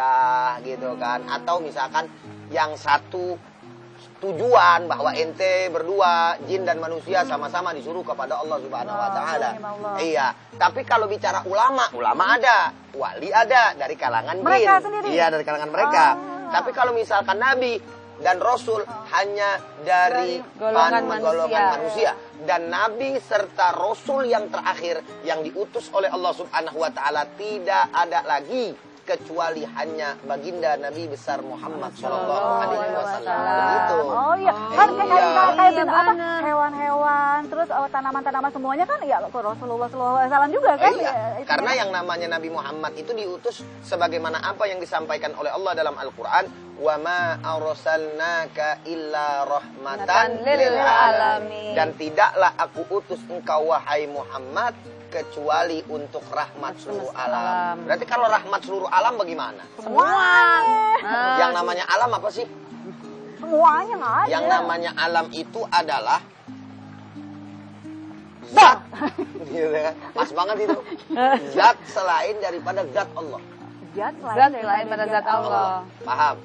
pecah gitu kan, atau misalkan yang satu tujuan bahwa ente berdua jin dan manusia sama-sama disuruh kepada Allah Subhanahu wa taala. Iya, tapi kalau bicara ulama ada, wali ada dari kalangan mereka jin. Sendiri. Iya, dari kalangan mereka. Tapi kalau misalkan nabi dan rasul hanya dari golongan manusia. Dan nabi serta rasul yang terakhir yang diutus oleh Allah Subhanahu wa taala tidak ada lagi kecuali hanya baginda Nabi besar Muhammad Shallallahu Alaihi Wasallam. Begitu. Oh iya, kan kayak apa hewan-hewan, terus tanaman-tanaman semuanya kan ya Rasulullah SAW juga kan? Iya. Karena yang namanya Nabi Muhammad itu diutus sebagaimana apa yang disampaikan oleh Allah dalam Al-Quran. Wa ma arsalnaka illa rahmatan lil alamin. Dan tidaklah aku utus engkau wahai Muhammad kecuali untuk rahmat seluruh alam. Berarti kalau rahmat seluruh alam bagaimana? Semuanya. Yang namanya alam apa sih? Semuanya nggak ada. Yang namanya alam itu adalah zat. Gitu kan? Pas banget itu. Zat selain daripada zat Allah. Zat selain pada zat Allah. Paham?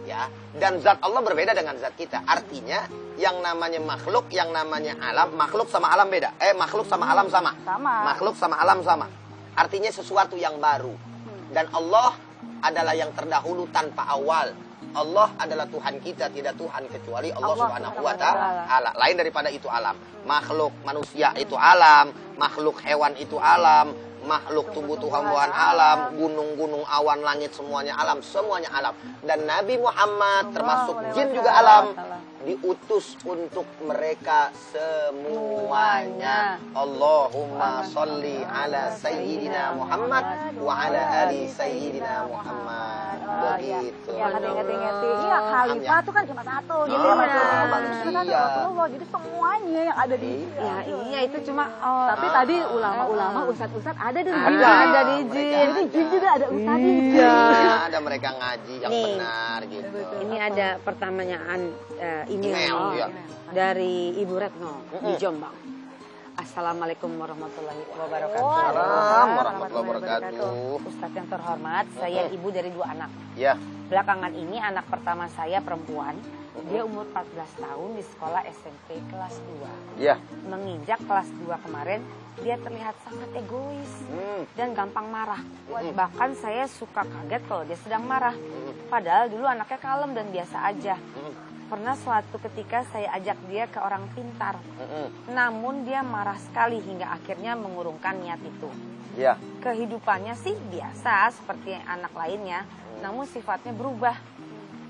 Ya, dan zat Allah berbeda dengan zat kita. Artinya yang namanya makhluk, yang namanya alam, makhluk sama alam beda. Makhluk sama alam sama. Makhluk sama alam sama. Artinya sesuatu yang baru. Dan Allah adalah yang terdahulu tanpa awal. Allah adalah Tuhan kita, tidak Tuhan kecuali Allah Subhanahu wa taala. Lain daripada itu alam. Makhluk manusia itu alam, makhluk hewan itu alam, makhluk tumbuh-tumbuhan alam, gunung-gunung, awan, langit, semuanya alam, semuanya alam. Dan Nabi Muhammad termasuk jin juga alam, diutus untuk mereka semuanya. Allahumma sholli ala sayyidina Muhammad wa ala ali sayyidina Muhammad. Begitu. Ya, ngerti-ngerti. Iya, khalifah itu kan cuma satu gitu ya. Rasulullah. Jadi semuanya yang ada di Ya, iya itu cuma tapi tadi ulama-ulama, ustadz-ustadz ada di jin. Ada di jin. Jadi jin juga ada ustadz. Iya, ada mereka ngaji yang benar gitu. Ini ada pertanyaan ini Iya. dari Ibu Retno di Jombang. Assalamualaikum warahmatullahi wabarakatuh. Waalaikumsalam warahmatullahi wabarakatuh. Ustadz yang terhormat, saya ibu dari 2 anak. Ya. Belakangan ini anak pertama saya perempuan, dia umur 14 tahun di sekolah SMP kelas 2. Ya. Menginjak kelas 2 kemarin, dia terlihat sangat egois dan gampang marah. Bahkan saya suka kaget kalau dia sedang marah. Padahal dulu anaknya kalem dan biasa aja. Pernah suatu ketika saya ajak dia ke orang pintar. Namun dia marah sekali hingga akhirnya mengurungkan niat itu. Ya. Kehidupannya sih biasa seperti anak lainnya. Namun sifatnya berubah.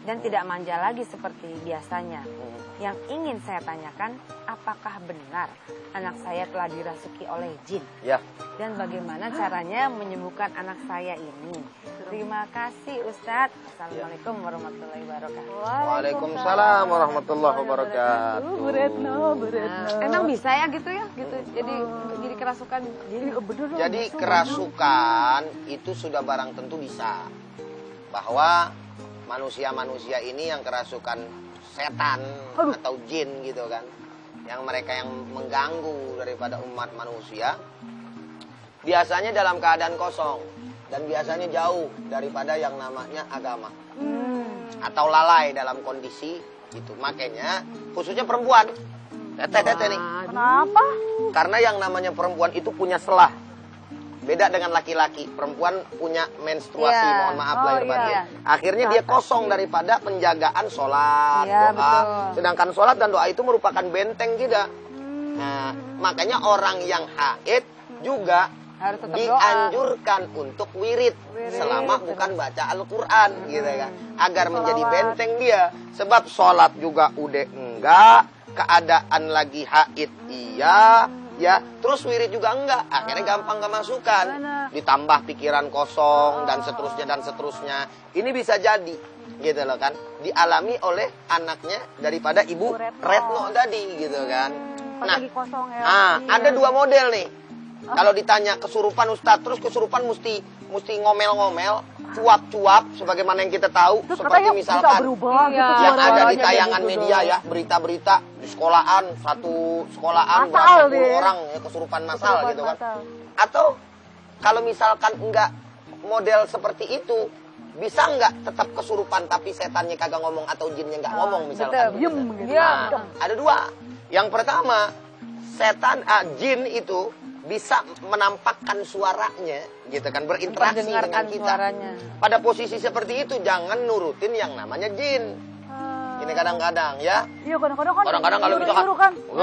Dan tidak manja lagi seperti biasanya. Yang ingin saya tanyakan, apakah benar anak saya telah dirasuki oleh jin? Ya. Dan bagaimana caranya menyembuhkan anak saya ini? Terima kasih Ustadz. Assalamualaikum warahmatullahi wabarakatuh. Waalaikumsalam warahmatullahi wabarakatuh. Bu Retno. Emang bisa ya gitu ya? Gitu. Jadi kerasukan jin. Jadi kerasukan itu sudah barang tentu bisa. Bahwa manusia-manusia ini yang kerasukan setan atau jin gitu kan, yang mereka yang mengganggu daripada umat manusia, biasanya dalam keadaan kosong dan biasanya jauh daripada yang namanya agama atau lalai dalam kondisi itu. Makanya khususnya perempuan, tete nih. Kenapa? Karena yang namanya perempuan itu punya selah. Beda dengan laki-laki, perempuan punya menstruasi, mohon maaf lahir batin. Akhirnya dia kosong daripada penjagaan sholat, doa. Betul. Sedangkan sholat dan doa itu merupakan benteng kita. Nah, makanya orang yang haid juga harus tetap dianjurkan untuk wirid selama bukan baca Al-Quran, gitu kan, agar menjadi benteng dia. Sebab sholat juga udah enggak, keadaan lagi haid iya. Ya, terus wirid juga enggak, akhirnya gampang kemasukan, ditambah pikiran kosong dan seterusnya. Ini bisa jadi, gitu loh kan, dialami oleh anaknya daripada Ibu Retno tadi, gitu kan. Nah, ada 2 model nih. Kalau ditanya kesurupan Ustadz, terus kesurupan mesti ngomel-ngomel, cuap-cuap, sebagaimana yang kita tahu, seperti misalkan yang ada di tayangan media ya, berita-berita di satu sekolahan berapa puluh orang ya, kesurupan massal gitu kan. Atau kalau misalkan enggak model seperti itu, bisa nggak tetap kesurupan tapi setannya kagak ngomong atau jinnya nggak ngomong misalkan? Diem gitu. Nah, ada dua. Yang pertama, jin itu bisa menampakkan suaranya, gitu kan, berinteraksi dengan kita. Suaranya. Pada posisi seperti itu jangan nurutin yang namanya jin. Ini kadang-kadang ya. Iya, kadang-kadang kan. Kadang-kadang kalau misalkan, nyuruh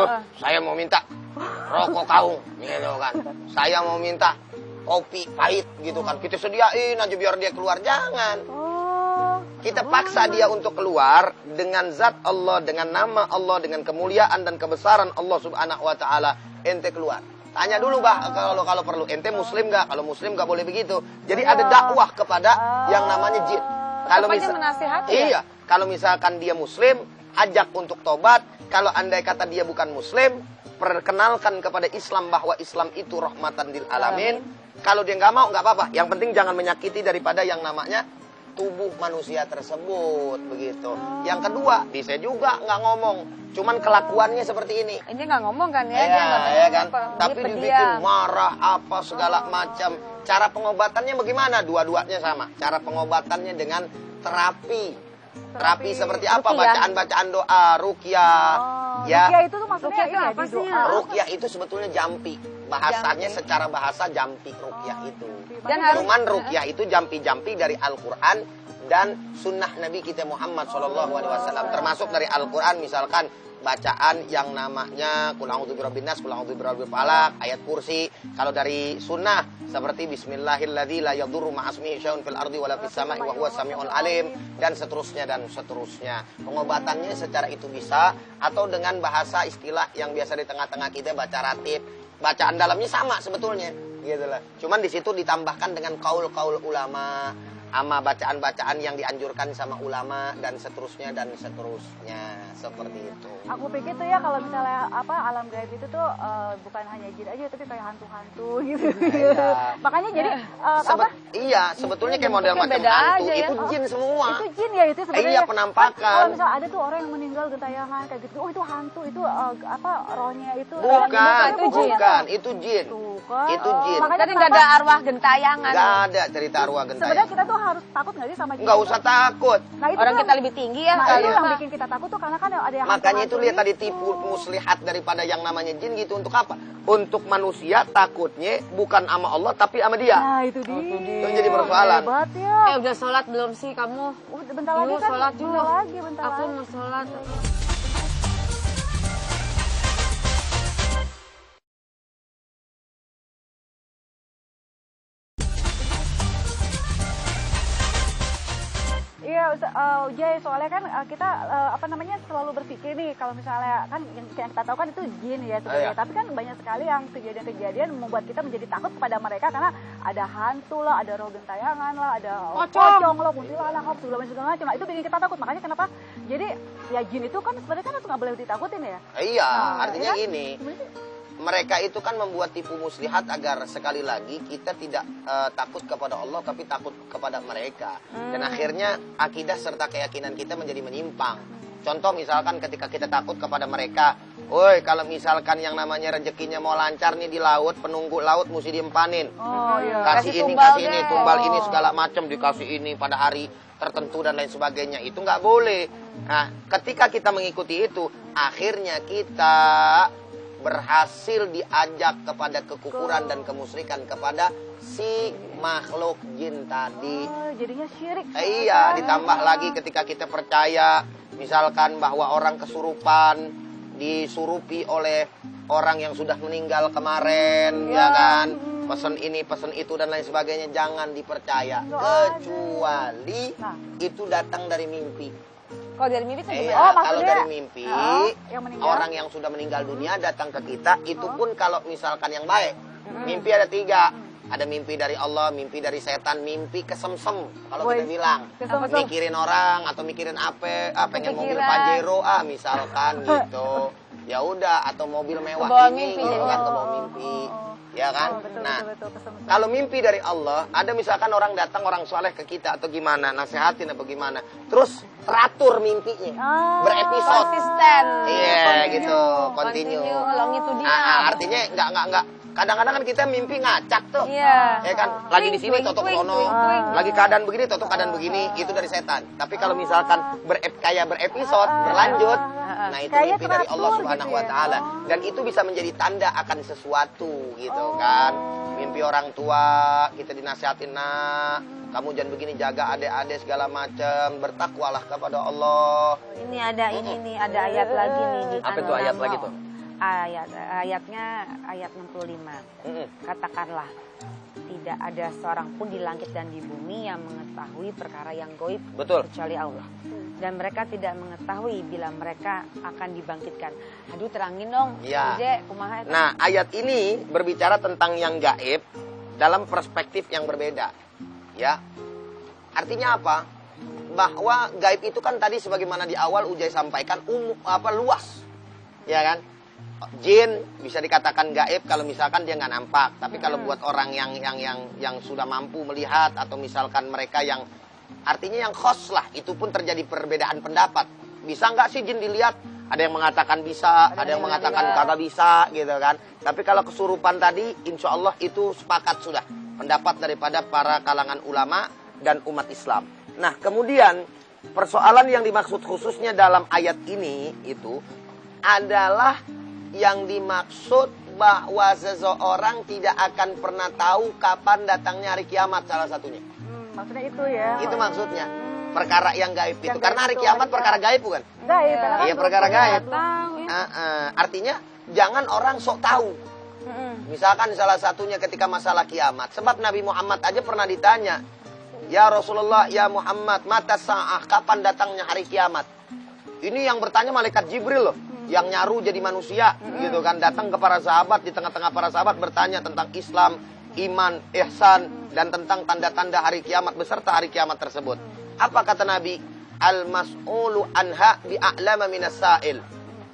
kan. saya mau minta rokok kaung, gitu kan. Saya mau minta kopi pahit, gitu kan. Kita sediain aja biar dia keluar, jangan. Kita paksa dia untuk keluar dengan zat Allah, dengan nama Allah, dengan kemuliaan dan kebesaran Allah Subhanahu wa taala. Ente keluar. Tanya dulu, Bah, kalau perlu, ente muslim nggak? Kalau muslim nggak boleh begitu. Jadi ada dakwah kepada yang namanya jin. Kalau menasihati, iya, kalau misalkan dia muslim, ajak untuk tobat. Kalau andai kata dia bukan muslim, perkenalkan kepada Islam bahwa Islam itu rahmatan lil alamin. Kalau dia nggak mau, nggak apa-apa. Yang penting jangan menyakiti daripada yang namanya tubuh manusia tersebut, begitu. Yang kedua, bisa juga nggak ngomong, cuman kelakuannya seperti ini. Ini nggak ngomong kan ya? Ya, Dia nggak ya kan. ngomong, Tapi dia dibikin pendiam. marah apa segala macam. Cara pengobatannya bagaimana? Dua-duanya sama. Cara pengobatannya dengan terapi. Terapi seperti apa? Ruqyah. Bacaan-bacaan doa, ruqyah. Ya. Ruqyah itu tuh maksudnya Ruqyah itu ini ya, apa di sih? doa. Ruqyah itu sebetulnya jampi. Bahasanya secara bahasa jampi ruqyah itu. Dan harus Cuman ruqyah itu jampi-jampi dari Al-Quran dan sunnah Nabi kita Muhammad SAW. Termasuk dari Al-Quran misalkan bacaan yang namanya Qul a'udzu birabbin nas, Qul a'udzu birabbil falaq, ayat kursi. Kalau dari sunnah seperti Bismillahilladzi la yadurru ma'asmihi syai'un fil ardi wala fis sama'i wa huwas samiul alim, dan seterusnya dan seterusnya. Pengobatannya secara itu bisa, atau dengan bahasa istilah yang biasa di tengah-tengah kita baca ratib. Bacaan dalamnya sama sebetulnya, gitu lah. Cuman di situ ditambahkan dengan kaul-kaul ulama, sama bacaan-bacaan yang dianjurkan sama ulama dan seterusnya seperti itu. Aku pikir tuh ya kalau misalnya alam gaib itu tuh bukan hanya jin aja tapi kayak hantu-hantu gitu. Iya. Makanya jadi Iya, sebetulnya kayak model macam beda hantu aja ya. itu jin semua. itu jin ya itu sebenarnya. Iya, penampakan. Kan kalau misalnya ada tuh orang yang meninggal gentayangan kayak gitu, oh itu hantu, itu rohnya itu Bukan, bukan. itu jin. Tuh kan. Itu jin. Makanya tadi nggak ada arwah gentayangan. Gak ada cerita arwah sebenarnya gentayangan. kita tuh harus takut nggak sih sama jin? Nggak usah takut. Nah, itu Orang tuh- kita lebih tinggi ya. Nah, kali itu ya. yang bikin kita takut tuh karena kan ada yang Makanya itu hantu-hantu lihat tadi itu. tipu muslihat daripada yang namanya jin gitu. Untuk apa? Untuk manusia takutnya bukan sama Allah tapi sama dia. Nah, itu dia. Itu yang jadi persoalan. Hebat ya. Udah sholat belum sih kamu? Bentar lagi kan. sholat dulu. Bentar Aku lagi. mau sholat. Iya, Jay, soalnya kan kita selalu berpikir nih kalau misalnya kan yang kita tahu kan itu jin ya sebenarnya. Iya. Tapi kan banyak sekali yang kejadian-kejadian membuat kita menjadi takut kepada mereka karena ada hantu lah, ada roh gentayangan lah, ada pocong lah, kuntilanak lah, segala macam. Nah, itu bikin kita takut. Makanya kenapa? Jadi ya jin itu kan sebenarnya kan nggak boleh ditakutin ya. Iya, Nah, artinya iya kan? gini. Sebenarnya- Mereka itu kan membuat tipu muslihat agar sekali lagi kita tidak takut kepada Allah tapi takut kepada mereka. Dan akhirnya akidah serta keyakinan kita menjadi menyimpang. Contoh misalkan ketika kita takut kepada mereka, woi kalau misalkan yang namanya rezekinya mau lancar nih di laut, penunggu laut mesti diempanin. Oh iya. Kasih ini, tumbal kasih ini, deh. tumbal ini segala macam, dikasih ini pada hari tertentu dan lain sebagainya. Itu nggak boleh. Nah, ketika kita mengikuti itu, akhirnya kita berhasil diajak kepada kekufuran dan kemusyrikan kepada si makhluk jin tadi. Oh, jadinya syirik. Iya, ditambah lagi ketika kita percaya misalkan bahwa orang kesurupan disurupi oleh orang yang sudah meninggal kemarin, ya kan? Pesan ini, pesan itu dan lain sebagainya, jangan dipercaya kecuali itu datang dari mimpi. Kalau dari mimpi itu Iya, gimana? kalau maksudnya, dari mimpi, yang meninggal. orang yang sudah meninggal dunia datang ke kita, itu pun kalau misalkan yang baik. Mimpi ada 3. Ada mimpi dari Allah, mimpi dari setan, mimpi kesemsem. Kalau kita bilang, kesemsem. mikirin orang atau mikirin apa, pengen mobil Kepikiran. Pajero, misalkan gitu. Ya udah, atau mobil mewah Kebawa ini, mimpi gitu jadi. kan, kebawa mimpi. Ya kan? Betul, Nah, betul, kesemsem. kalau mimpi dari Allah, ada misalkan orang datang, orang soleh ke kita atau gimana, nasihatin atau gimana, terus teratur mimpinya, berepisode. Konsisten. Iya gitu, continue. Kalau gitu dia. Artinya nggak Kadang-kadang kan kita mimpi ngacak tuh. Iya. Ya kan, lagi di sini totok sono, lagi keadaan begini totok keadaan begini, itu dari setan. Tapi kalau misalkan kayak berepisode, berlanjut, nah itu Kayak mimpi dari Allah teratur Subhanahu gitu wa ya. taala. Dan itu bisa menjadi tanda akan sesuatu gitu kan. Mimpi orang tua, kita dinasihatin, nak, kamu jangan begini, jaga adik-adik segala macam, bertakwalah kepada Allah. Ini ada ada ayat lagi nih di Apa itu ayat lagi tuh? Ayatnya ayat 65. Katakanlah, tidak ada seorang pun di langit dan di bumi yang mengetahui perkara yang gaib Betul. kecuali Allah. Dan mereka tidak mengetahui bila mereka akan dibangkitkan. Aduh, terangin dong. Iya. Ije, kumaha eta? Nah, ayat ini berbicara tentang yang gaib dalam perspektif yang berbeda. Ya. Artinya apa? Bahwa gaib itu kan tadi sebagaimana di awal Ujai sampaikan luas. Ya kan? Jin bisa dikatakan gaib kalau misalkan dia nggak nampak. Tapi kalau buat orang yang sudah mampu melihat atau misalkan mereka yang artinya yang khos lah, itu pun terjadi perbedaan pendapat. Bisa nggak sih jin dilihat? Ada yang mengatakan bisa, ada yang mengatakan kagak bisa, gitu kan. Tapi kalau kesurupan tadi, insya Allah itu sepakat sudah pendapat daripada para kalangan ulama dan umat Islam. Nah, kemudian persoalan yang dimaksud khususnya dalam ayat ini itu adalah yang dimaksud bahwa seseorang tidak akan pernah tahu kapan datangnya hari kiamat, salah satunya. Maksudnya itu ya. Itu maksudnya. Perkara yang gaib itu. Yang Karena hari gaib itu, kiamat hari perkara gaib bukan? Gaib. karena kan Iya, perkara gaib. Tahu ya. Artinya jangan orang sok tahu. Misalkan salah satunya ketika masalah kiamat. Sebab Nabi Muhammad aja pernah ditanya, ya Rasulullah, ya Muhammad, mata sa'ah, kapan datangnya hari kiamat? Ini yang bertanya malaikat Jibril loh, yang nyaru jadi manusia, gitu kan, datang ke para sahabat, di tengah-tengah para sahabat bertanya tentang Islam, iman, ihsan, dan tentang tanda-tanda hari kiamat beserta hari kiamat tersebut. Apa kata Nabi? Al-mas'ulu anha bi'a'lama minas sa'il.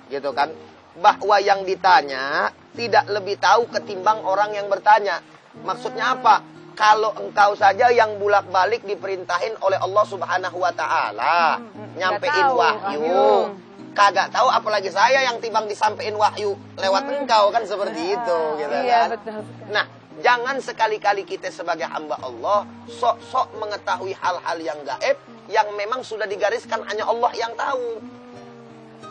Gitu kan? Bahwa yang ditanya tidak lebih tahu ketimbang orang yang bertanya. Maksudnya apa? Kalau engkau saja yang bulak-balik diperintahin oleh Allah Subhanahu wa taala, nyampein wahyu. Kagak tahu apalagi saya yang timbang disampein wahyu lewat engkau, kan seperti itu gitu Iya, kan. betul. Nah, jangan sekali-kali kita sebagai hamba Allah sok-sok mengetahui hal-hal yang gaib yang memang sudah digariskan hanya Allah yang tahu.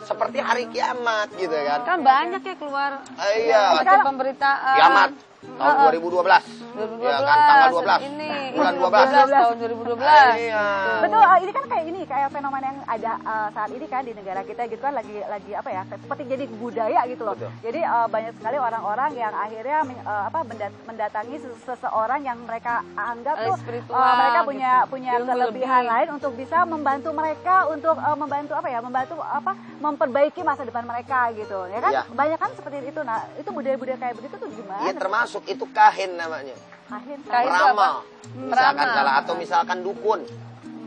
Seperti hari kiamat gitu kan. Kan banyak ya keluar Iya. macam pemberitaan. Kiamat tahun 2012. Ya kan, tanggal 12. Ini Bulan 12. tahun 2012. Iya. Betul, ini kan kayak fenomena yang ada saat ini kan di negara kita gitu kan lagi apa ya, seperti jadi budaya gitu loh. Betul. Jadi banyak sekali orang-orang yang akhirnya mendatangi seseorang yang mereka anggap tuh spiritual mereka gitu. punya Ilmu kelebihan lebih. lain untuk bisa membantu mereka untuk membantu memperbaiki masa depan mereka gitu. Ya kan? Iya. Banyak kan seperti itu. Nah, itu budaya-budaya kayak begitu tuh gimana? Iya, termasuk itu kahin namanya. Kahin. Kahin. itu Peramal. apa? Misalkan Peramal. salah atau misalkan dukun.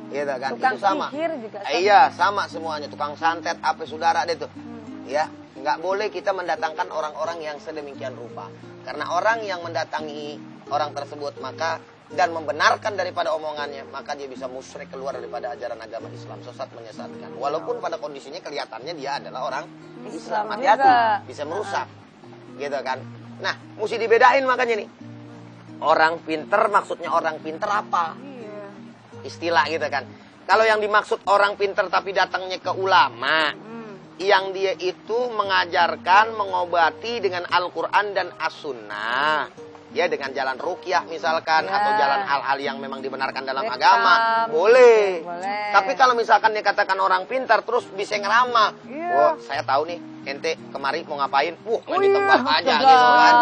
Gitu kan. Tukang itu sama. sihir juga. Iya, sama semuanya. Tukang santet, apa saudara deh tuh. Ya, nggak boleh kita mendatangkan orang-orang yang sedemikian rupa. Karena orang yang mendatangi orang tersebut maka dan membenarkan daripada omongannya, maka dia bisa musyrik, keluar daripada ajaran agama Islam, sesat menyesatkan. Walaupun pada kondisinya kelihatannya dia adalah orang Islam. Hati-hati, juga. bisa merusak. Gitu kan. Nah, mesti dibedain makanya nih. Orang pinter maksudnya orang pinter apa? Iya. Istilah gitu kan. Kalau yang dimaksud orang pinter tapi datangnya ke ulama, yang dia itu mengajarkan, mengobati dengan Al-Quran dan As-Sunnah. Ya, dengan jalan ruqyah misalkan, Ya. atau jalan hal-hal yang memang dibenarkan dalam Bekam. agama, boleh. Boleh. Tapi kalau misalkan dia katakan orang pintar terus bisa ngerama, Iya. wah saya tahu nih, ente kemari mau ngapain, main di iya, tempat aja betul. gitu kan.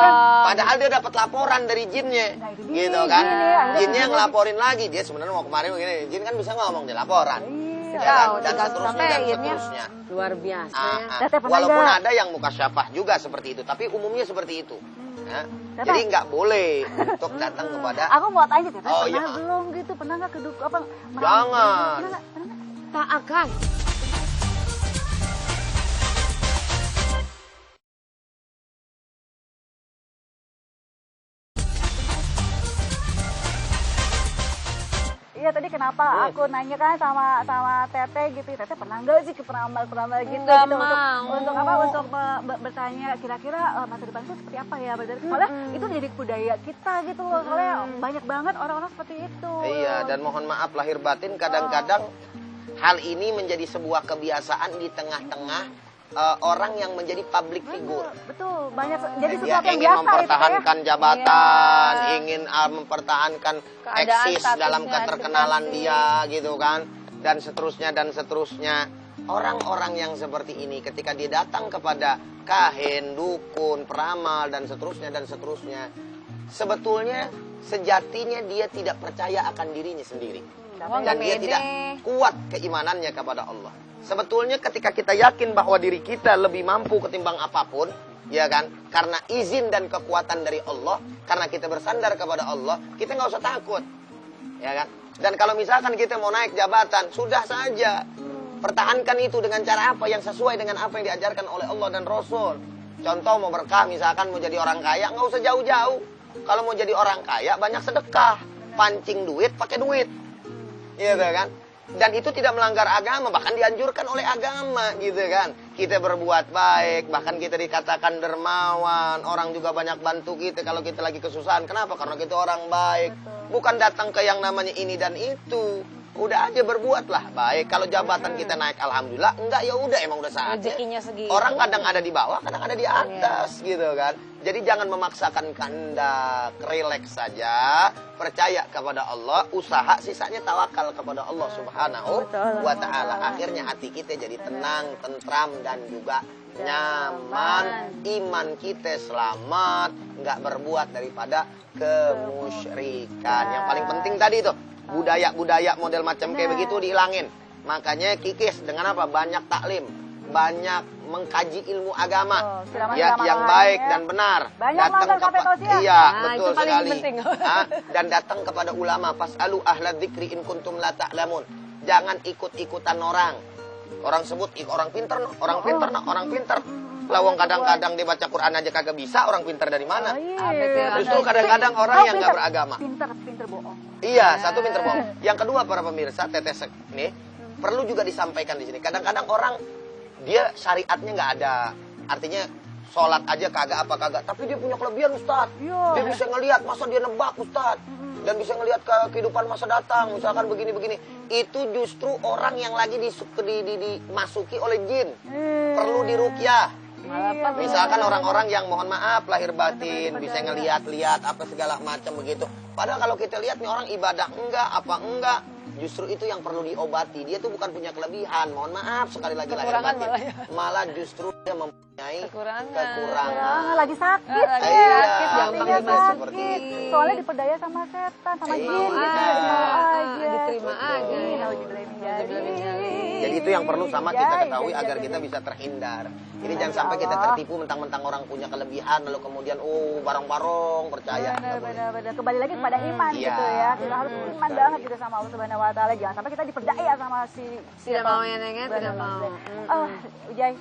Padahal dia dapat laporan dari jinnya, Nah, itu dia, gitu kan. akhirnya Jinnya ngelaporin lagi, dia sebenarnya mau kemari begini, jin kan bisa ngomong di laporan. Iya. Ya kan? Dan tinggal seterusnya dan sampein ya. seterusnya. Luar biasa Ah, ya. ah. Teteh pernah Walaupun nggak? ada yang mukasyafah juga seperti itu, tapi umumnya seperti itu. Ya. Teteh. Jadi nggak boleh untuk datang kepada Aku mau tanya, Teteh, Oh, pernah iya. belum gitu? Pernah nggak ke Jangan. Pernah nggak? Tak akan. Iya, ya tadi kenapa aku nanya kan sama Teteh gitu. Teteh pernah nggak sih peramal gitu Nggak gitu mau. untuk apa? Untuk bertanya kira-kira masa depan itu seperti apa ya? Soalnya itu jadi budaya kita gitu loh. Soalnya banyak banget orang-orang seperti itu. Iya, dan mohon maaf lahir batin kadang-kadang hal ini menjadi sebuah kebiasaan di tengah-tengah orang yang menjadi public figure. Betul, banyak jadi Dia sesuatu yang ingin biasa mempertahankan jabatan, ingin mempertahankan Keadaan, eksis dalam statusnya, keterkenalan reputasi. dia gitu kan, dan seterusnya dan seterusnya. Orang-orang yang seperti ini ketika dia datang kepada kahin, dukun, peramal dan seterusnya, sebetulnya sejatinya dia tidak percaya akan dirinya sendiri. Wah, Dan nggak dia pede. tidak kuat keimanannya kepada Allah. Sebetulnya ketika kita yakin bahwa diri kita lebih mampu ketimbang apapun, ya kan? Karena izin dan kekuatan dari Allah, karena kita bersandar kepada Allah, kita nggak usah takut, ya kan? Dan kalau misalkan kita mau naik jabatan, sudah saja pertahankan itu dengan cara apa yang sesuai dengan apa yang diajarkan oleh Allah dan Rasul. Contoh mau berkah, misalkan mau jadi orang kaya, nggak usah jauh-jauh. Kalau mau jadi orang kaya, banyak sedekah, pancing duit, pakai duit, gitu kan? Dan itu tidak melanggar agama, bahkan dianjurkan oleh agama gitu kan. Kita berbuat baik, bahkan kita dikatakan dermawan. Orang juga banyak bantu kita kalau kita lagi kesusahan. Kenapa? Karena kita orang baik. Bukan datang ke yang namanya ini dan itu. Udah aja berbuatlah baik. Kalau jabatan kita naik, alhamdulillah. Enggak, ya udah, emang udah saatnya. Rezekinya segitu. Orang kadang ada di bawah, kadang ada di atas gitu kan. Jadi jangan memaksakan kehendak, relax saja, percaya kepada Allah, usaha, sisanya tawakal kepada Allah Subhanahu wa Ta'ala. Akhirnya hati kita jadi tenang, tentram dan juga nyaman. Iman kita selamat, nggak berbuat daripada kemusyrikan. Yang paling penting tadi itu budaya-budaya model macam kayak begitu dihilangin. Makanya kikis dengan apa? Banyak taklim, banyak mengkaji ilmu agama, ya, yang baik dan benar. Datang iya, Nah, betul itu paling sekali. penting. Dan datang kepada ulama, fasalu ahla dzikri in kuntum la ta'lamun. Jangan ikut-ikutan orang. Orang sebut orang pinter, orang pinter. Lawang kadang-kadang dia baca Quran aja kagak bisa, orang pinter dari mana? Justru kadang-kadang orang yang nggak beragama. Pinter bohong. Iya, satu pinter bohong. Yang kedua, para pemirsa, tetes ini perlu juga disampaikan di sini. Kadang-kadang orang dia syariatnya nggak ada, artinya sholat aja kagak, tapi dia punya kelebihan, Ustaz. Dia bisa ngelihat masa dia nebak, Ustaz, dan bisa ngelihat ke kehidupan masa datang, misalkan begini-begini. Itu justru orang yang lagi dimasuki oleh jin, perlu diruqyah. Misalkan orang-orang yang mohon maaf lahir batin bisa ngelihat-lihat apa segala macam begitu. Padahal kalau kita lihat nih orang ibadah enggak, justru itu yang perlu diobati. Dia tuh bukan punya kelebihan, mohon maaf sekali lagi lahir batin. Malah justru dia mempunyai kekurangan. Lagi sakit. gampang seperti itu. Soalnya diperdaya sama setan, sama jin gitu. Diterima aja. Jadi itu yang perlu sama kita ketahui agar kita bisa terhindar. Jadi jangan sampai kita tertipu mentang-mentang orang punya kelebihan lalu kemudian barong-barong percaya. Benar. Kembali lagi kepada iman Iya. gitu ya. Kita harus iman banget gitu sama Allah Subhanahu wa Ta'ala. Jangan sampai kita diperdaya sama Tidak mau ya, Neng, tidak mau. Ujai,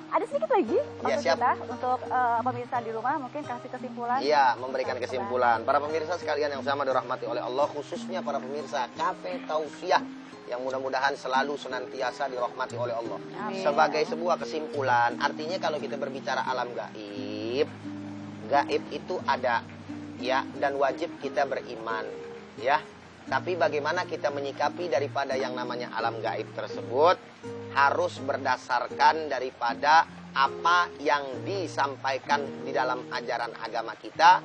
ada sedikit lagi Iya, siap. kita untuk pemirsa di rumah mungkin kasih kesimpulan. Iya, memberikan kesimpulan. Para pemirsa sekalian yang sama dirahmati oleh Allah, khususnya para pemirsa Cafe Tausiah yang mudah-mudahan selalu senantiasa dirahmati oleh Allah. Sebagai sebuah kesimpulan, artinya kalau kita berbicara alam gaib, gaib itu ada, ya, dan wajib kita beriman, ya. Tapi bagaimana kita menyikapi daripada yang namanya alam gaib tersebut harus berdasarkan daripada apa yang disampaikan di dalam ajaran agama kita,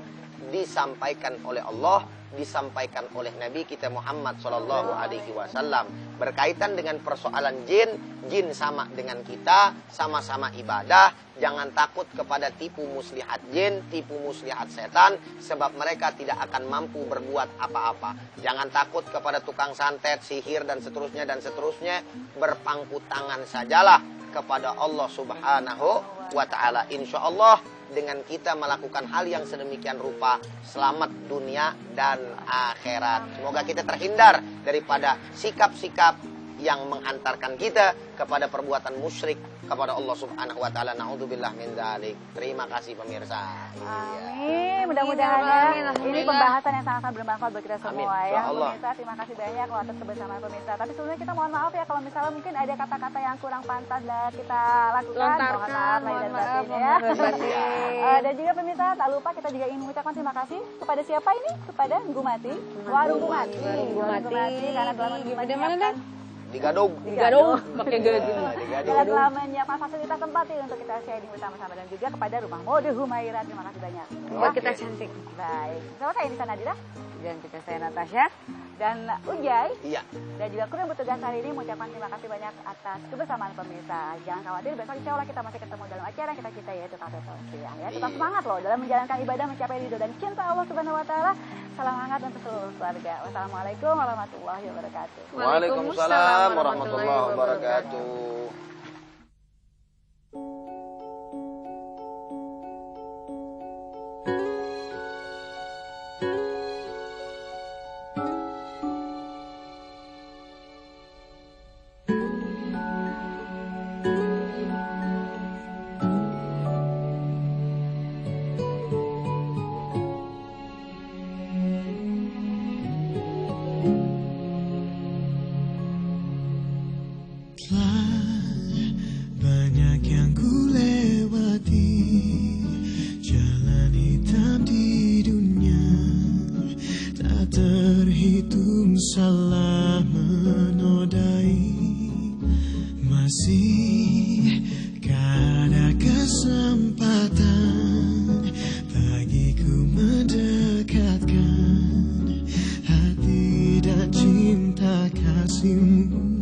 disampaikan oleh Allah, disampaikan oleh Nabi kita Muhammad Shallallahu Alaihi Wasallam. Berkaitan dengan persoalan jin, jin sama dengan kita, sama-sama ibadah. Jangan takut kepada tipu muslihat jin, tipu muslihat setan, sebab mereka tidak akan mampu berbuat apa-apa. Jangan takut kepada tukang santet, sihir dan seterusnya. Berpangku tangan sajalah kepada Allah Subhanahu wa Ta'ala. Insya Allah dengan kita melakukan hal yang sedemikian rupa, selamat dunia dan akhirat. Semoga kita terhindar daripada sikap-sikap yang menghantarkan kita kepada perbuatan musyrik kepada Allah Subhanahu wa taala. Naudzubillah min dzalik. Terima kasih pemirsa. Amin. Mudah-mudahan ya, ini pembahasan yang sangat bermanfaat buat kita semua ya. Pemirsa, terima kasih banyak loh atas kebersamaan pemirsa. Tapi sebelumnya kita mohon maaf ya kalau misalnya mungkin ada kata-kata yang kurang pantas dan kita lakukan. Mohon maaf lahir dan batin ya. Dan juga pemirsa, tak lupa kita juga ingin mengucapkan terima kasih kepada siapa ini? Kepada Gumati, Warung Gumati. Karena telah menyiapkan Di Gadung, pakai gede. Karena telah menyiapkan fasilitas tempat ini untuk kita sharing bersama-sama, dan juga kepada Rumah Mode Humaira, terima kasih banyak. Buat kita cantik. Baik, sama saya Nisa Nadira Dan kita saya Natasha dan Ujai. Iya. Dan juga kru yang bertugas hari ini mengucapkan terima kasih banyak atas kebersamaan pemirsa. Jangan khawatir, besok insya Allah kita masih ketemu dalam acara kita yaitu Kafe Sosial ya. Tetap semangat loh dalam menjalankan ibadah, mencapai ridho dan cinta Allah Subhanahu Wa Taala. Salam hangat untuk seluruh keluarga. Wassalamualaikum warahmatullahi wabarakatuh. Waalaikumsalam warahmatullahi wabarakatuh. Banyak yang ku lewati, jalan hitam di dunia, tak terhitung salah menodai. Masih ada kesempatan bagiku mendekatkan hati dan cinta kasihmu.